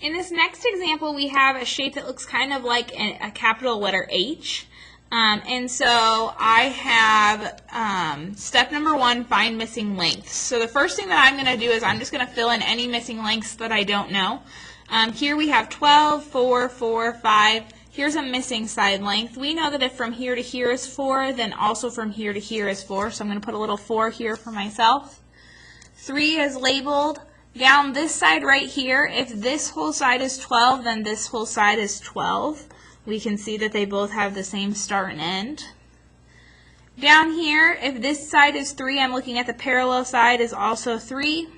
In this next example, we have a shape that looks kind of like a capital letter H. And so I have step number 1, find missing lengths. So the first thing that I'm going to do is I'm just going to fill in any missing lengths that I don't know. Here we have 12, 4, 4, 5. Here's a missing side length. We know that if from here to here is 4, then also from here to here is 4. So I'm going to put a little 4 here for myself. 3 is labeled. Down this side right here, if this whole side is 12, then this whole side is 12. We can see that they both have the same start and end. Down here, if this side is 3, I'm looking at the parallel side is also 3.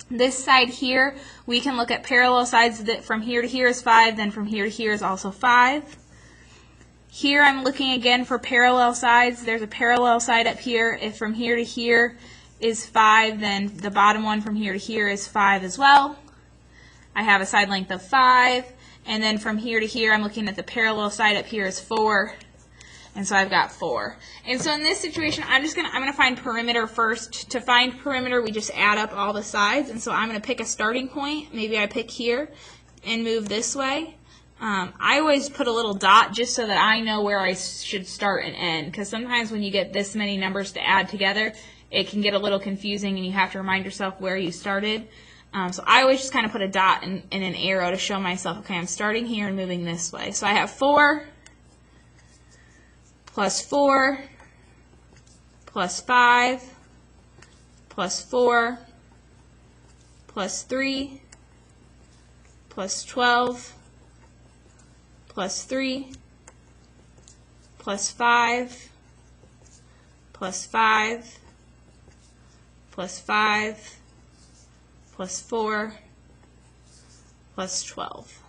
This side here, we can look at parallel sides that from here to here is 5, then from here to here is also 5. Here I'm looking again for parallel sides. There's a parallel side up here. If from here to here is 5, then the bottom one from here to here is 5 as well. I have a side length of 5. And then from here to here, I'm looking at the parallel side up here is 4, and so I've got 4. And so in this situation, I'm gonna find perimeter first. To find perimeter, we just add up all the sides, and so I'm gonna pick a starting point. Maybe I pick here and move this way. I always put a little dot just so that I know where I should start and end, because sometimes when you get this many numbers to add together, it can get a little confusing, and you have to remind yourself where you started. So I always just kind of put a dot and an arrow to show myself, okay, I'm starting here and moving this way. So I have 4 plus 4 plus 5 plus 4 plus 3 plus 12 plus 3 plus 5 plus 5 plus 5 plus 4, plus 12.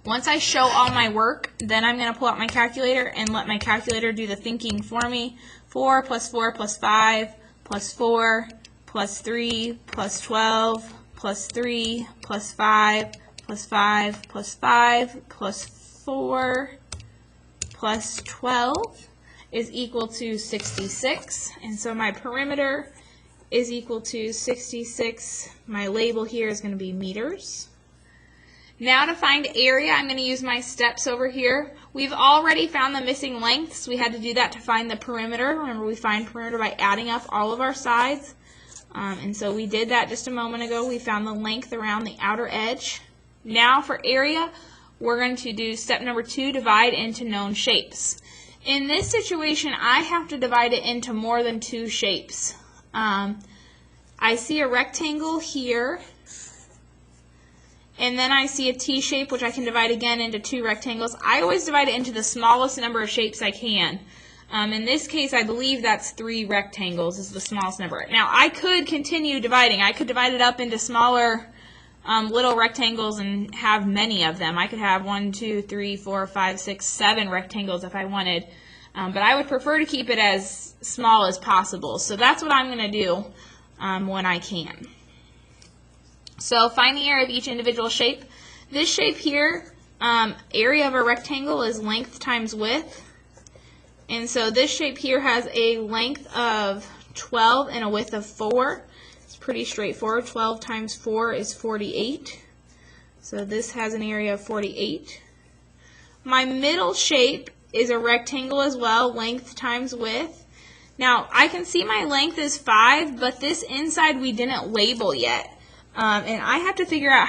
Once I show all my work, then I'm going to pull out my calculator and let my calculator do the thinking for me. 4 plus 4 plus 5 plus 4 plus 3 plus 12 plus 3 plus 5 plus 5 plus 5 plus 4 plus 12 is equal to 66. And so my perimeter is equal to 66. My label here is going to be meters. Now to find area, I'm going to use my steps over here. We've already found the missing lengths. We had to do that to find the perimeter. Remember, we find perimeter by adding up all of our sides. And so we did that just a moment ago. We found the length around the outer edge. Now for area, we're going to do step number 2, divide into known shapes. In this situation, I have to divide it into more than 2 shapes. I see a rectangle here, and then I see a T shape, which I can divide again into 2 rectangles. I always divide it into the smallest number of shapes I can. In this case, I believe that's 3 rectangles is the smallest number. Now, I could continue dividing. I could divide it up into smaller little rectangles and have many of them. I could have 1, 2, 3, 4, 5, 6, 7 rectangles if I wanted. But I would prefer to keep it as small as possible. So that's what I'm going to do when I can. So find the area of each individual shape. This shape here, area of a rectangle is length times width. And so this shape here has a length of 12 and a width of 4. It's pretty straightforward. 12 times 4 is 48. So this has an area of 48. My middle shape is a rectangle as well, length times width. Now, I can see my length is 5, but this inside we didn't label yet. And I have to figure out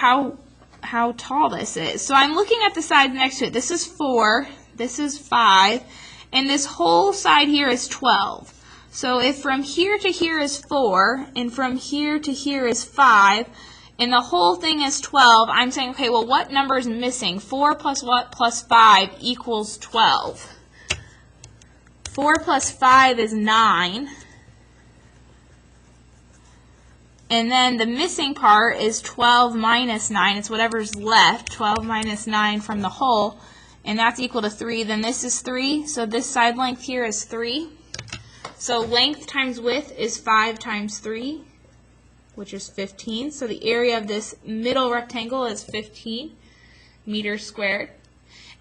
how tall this is. So I'm looking at the side next to it. This is 4, this is 5, and this whole side here is 12. So if from here to here is 4, and from here to here is 5, and the whole thing is 12, I'm saying, okay, well, what number is missing? 4 plus what plus 5 equals 12. 4 plus 5 is 9. And then the missing part is 12 minus 9. It's whatever's left, 12 minus 9 from the whole, and that's equal to 3. Then this is 3, so this side length here is 3. So length times width is 5 times 3, which is 15. So the area of this middle rectangle is 15 meters squared.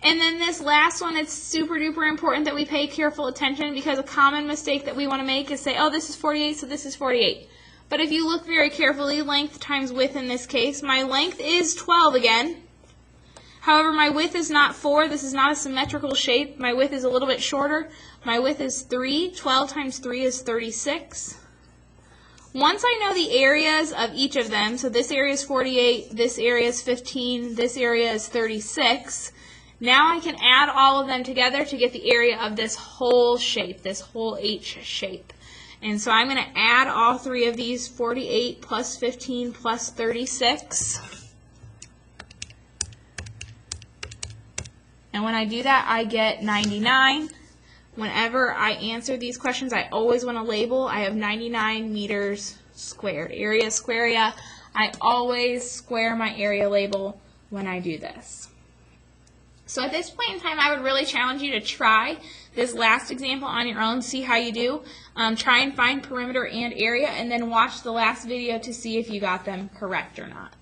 And then this last one, it's super duper important that we pay careful attention, because a common mistake that we want to make is say, oh, this is 48, so this is 48. But if you look very carefully, length times width in this case, my length is 12 again. However, my width is not 4. This is not a symmetrical shape. My width is a little bit shorter. My width is 3. 12 times 3 is 36. Once I know the areas of each of them, so this area is 48, this area is 15, this area is 36, now I can add all of them together to get the area of this whole shape, this whole H shape. And so I'm going to add all three of these, 48 plus 15 plus 36. And when I do that, I get 99. Whenever I answer these questions, I always want to label. I have 99 meters squared. Area squarea. I always square my area label when I do this. So at this point in time, I would really challenge you to try this last example on your own, see how you do. Try and find perimeter and area, and then watch the last video to see if you got them correct or not.